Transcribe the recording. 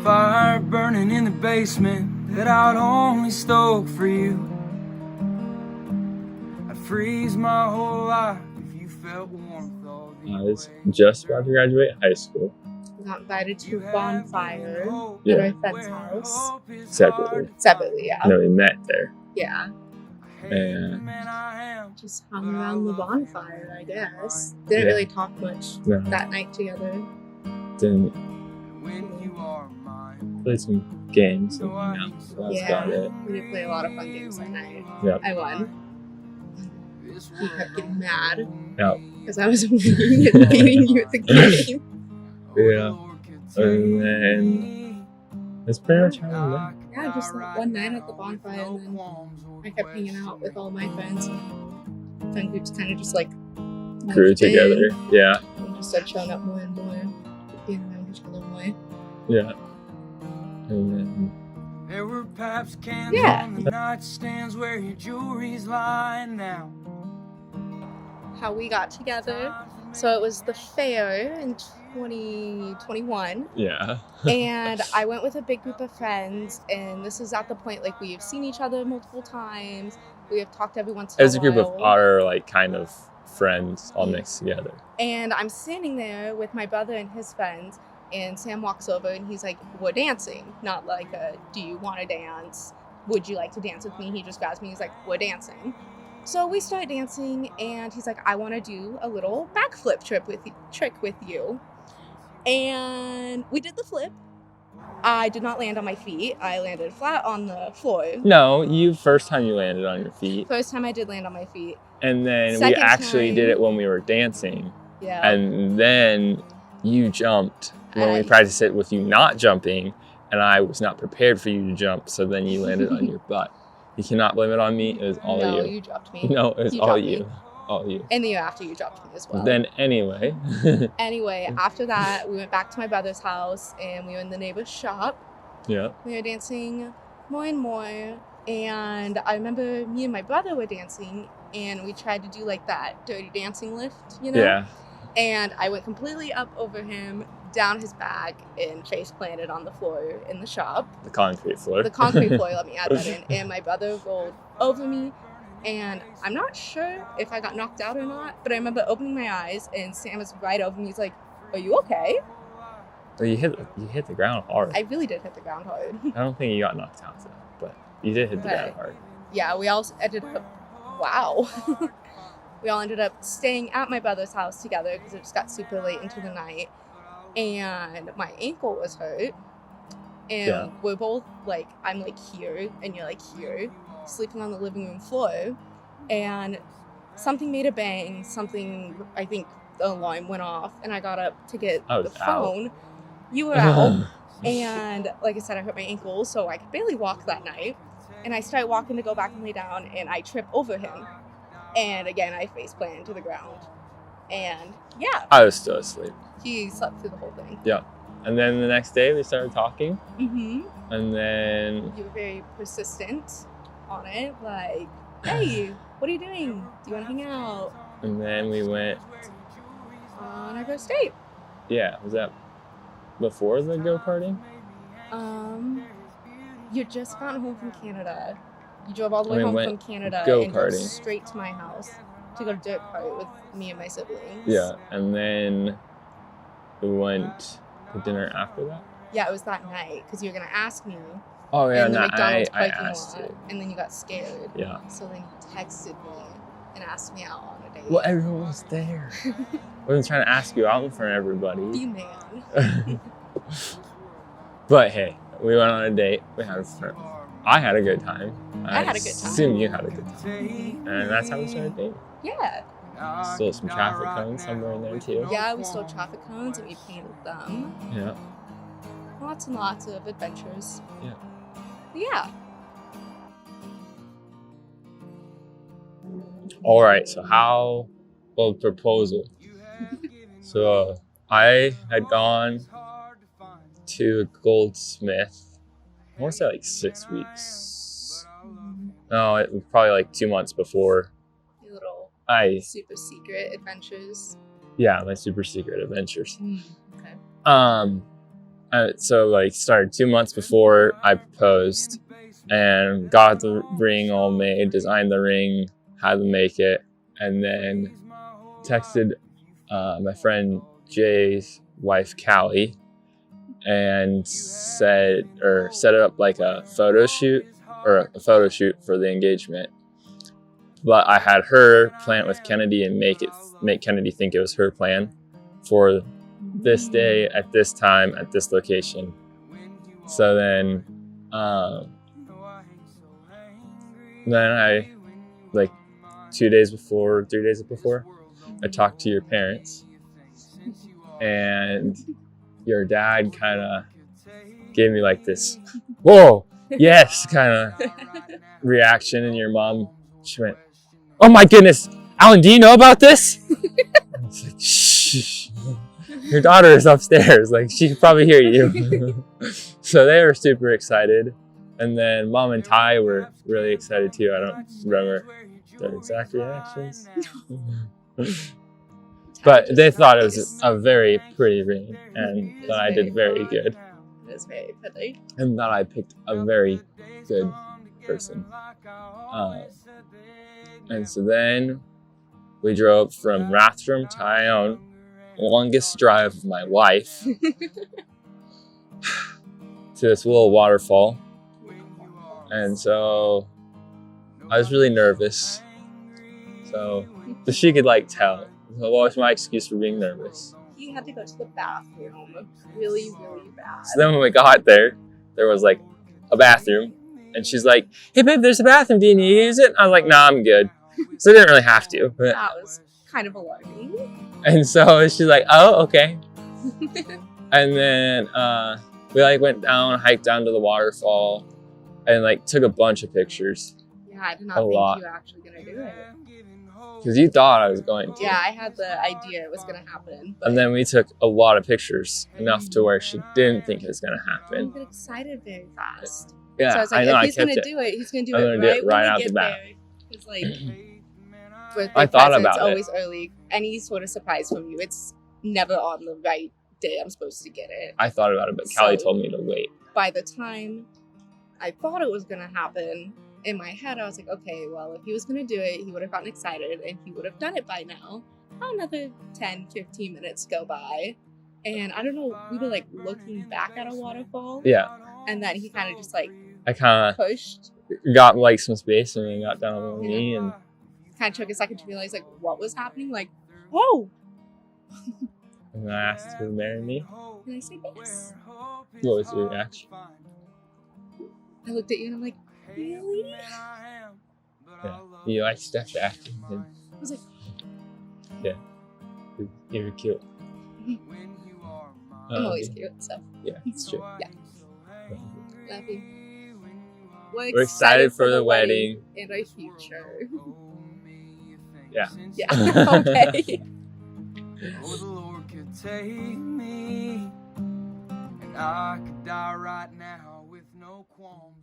fire burning in the basement that I'd only stoke for you. I'd freeze my whole life if you felt warmth all the I was just about to graduate high school. We got invited to a bonfire Yeah. at our friend's house. Separately. Yeah. No, we met there. Yeah. And Just hung around the bonfire, I guess. Didn't Yeah. really talk much No. that night together. then played some games and that's about it. We did play a lot of fun games that night. Yeah. I won. He kept getting mad Yeah. because I was beating you at the game. Yeah. And then that's pretty much how we met. Yeah, just like one night at the bonfire, and then I kept hanging out with all my friends. Friend groups kind of just like Grew moved in together. Yeah. and just started showing up more and more, being around each other more. Yeah. And then there were Pabst cans Yeah. on the nightstands where your jewelry's lying now. How we got together. So it was the fair in 2021, yeah. and I went with a big group of friends, and this is at the point like we've seen each other multiple times. We have talked every once in a while. As a group of our like kind of friends all mixed together. And I'm standing there with my brother and his friends, and Sam walks over and he's like, we're dancing. Not like a, do you want to dance? Would you like to dance with me? He just grabs me, he's like, we're dancing. So we start dancing, and he's like, I want to do a little backflip trick with you. And we did the flip. I did not land on my feet. I landed flat on the floor. No, first time you landed on your feet. First time I did land on my feet. And then we Second actually time- did it when we were dancing. Yeah. And then you jumped when we practiced it with you not jumping, and I was not prepared for you to jump, so then you landed on your butt. You cannot blame it on me. It was all no, you. you dropped me. No, it was You all dropped you. me. All you. And the year after, you dropped me as well. Then anyway. Anyway, after that, we went back to my brother's house, and we were in the neighbor's shop. Yeah. We were dancing more and more, and I remember me and my brother were dancing, and we tried to do like that dirty dancing lift, you know? Yeah. And I went completely up over him, down his back, and face planted on the floor in the shop. The concrete floor. The concrete floor, let me add that in. And my brother rolled over me, and I'm not sure if I got knocked out or not, but I remember opening my eyes, and Sam was right over me. He's like, are you okay? Well, you hit the ground hard. I really did hit the ground hard. I don't think you got knocked out though, but you did hit the ground hard. Yeah, we all ended up, wow. We all ended up staying at my brother's house together because it just got super late into the night. And my ankle was hurt. And we're both like, I'm like here and you're like here, sleeping on the living room floor. And something made a bang, I think the alarm went off, and I got up to get the phone. You were out. And like I said, I hurt my ankle, so I could barely walk that night. And I started walking to go back and lay down, and I trip over him. And again, I face planted to the ground. And yeah. I was still asleep. He slept through the whole thing. Yeah. And then the next day we started talking. Mm-hmm. And then you were very persistent on it. Like, hey, what are you doing? Do you want to hang out? And then we went on our first date. Yeah. Was that before the go-karting? You just gotten home from Canada. You drove all the way home from Canada and drove straight to my house to go to dirt kart with me and my siblings. Yeah, and then we went to dinner after that. Yeah, it was that night because you were gonna ask me. Oh yeah, in the McDonald's I parking asked lot, you. and then you got scared. Yeah. So then you texted me and asked me out on a date. Well, everyone was there. I wasn't trying to ask you out in front of everybody. Be man. But hey, we went on a date. We had fun. I had a good time. I had a good time. Assume you had a good time. And that's how we started dating. Yeah. Stole some traffic cones somewhere in there too. Yeah, we stole traffic cones and we painted them. Yeah. Lots and lots of adventures. Yeah. Yeah. All right. So proposal. So I had gone to a goldsmith. I want to say like 6 weeks. No, it was probably like 2 months before. Your little super secret adventures. Yeah, my super secret adventures. Okay. So like started 2 months before I proposed, and got the ring all made, designed the ring, had them make it, and then texted my friend Jay's wife Callie and set up like a photo shoot for the engagement. But I had her plan it with Kennedy and make Kennedy think it was her plan for this day at this time at this location. So then I, like 3 days before, I talked to your parents, and your dad kind of gave me like this, whoa, yes, kind of reaction, and your mom, she went, oh my goodness, Alan, do you know about this? I was like, shh, your daughter is upstairs, like she could probably hear you. So they were super excited, and then Mom and Ty were really excited too. I don't remember their exact reactions. But they thought it was a very pretty ring, and that I did very good. It was very pretty. And that I picked a very good person. And so then we drove from Rathdrum to Ione, longest drive of my life, to this little waterfall. And so I was really nervous. So she could like tell. So what was my excuse for being nervous? You had to go to the bathroom really, really bad. So then when we got there was like a bathroom, and she's like, hey babe, there's a bathroom, do you need to use it? I was like, nah, I'm good. So I didn't really have to. But... that was kind of alarming. And so she's like, oh, okay. And then we like went down, hiked down to the waterfall, and like took a bunch of pictures. Yeah, I did not think you were actually gonna do it. Because you thought I was going to. Yeah, I had the idea it was gonna happen. But and then we took a lot of pictures, enough to where she didn't think it was gonna happen. you get excited very fast. Yeah, so I was like, if he's gonna do it, he's gonna do it right out the bat. It's like I thought about it. Always early. Any sort of surprise from you, it's never on the right day I'm supposed to get it. I thought about it, but Callie told me to wait. By the time I thought it was gonna happen, in my head, I was like, okay, well, if he was going to do it, he would have gotten excited and he would have done it by now. Another 10, 15 minutes go by. And I don't know, we were like looking back at a waterfall. Yeah. And then he kind of just like I kind of pushed. Got like some space and then got down on one knee and kind of took a second to realize like what was happening. Like, whoa. And I asked her to marry me. And I said yes. What was your reaction? I looked at you and I'm like, really? Yeah. You like step back. And I was like, yeah. You're cute. I'm always cute, so. Yeah, it's true. Yeah. Love you. We're excited for the wedding. And our future. Yeah. Yeah. Okay. Oh, the Lord could take me, and I could die right now with no qualms.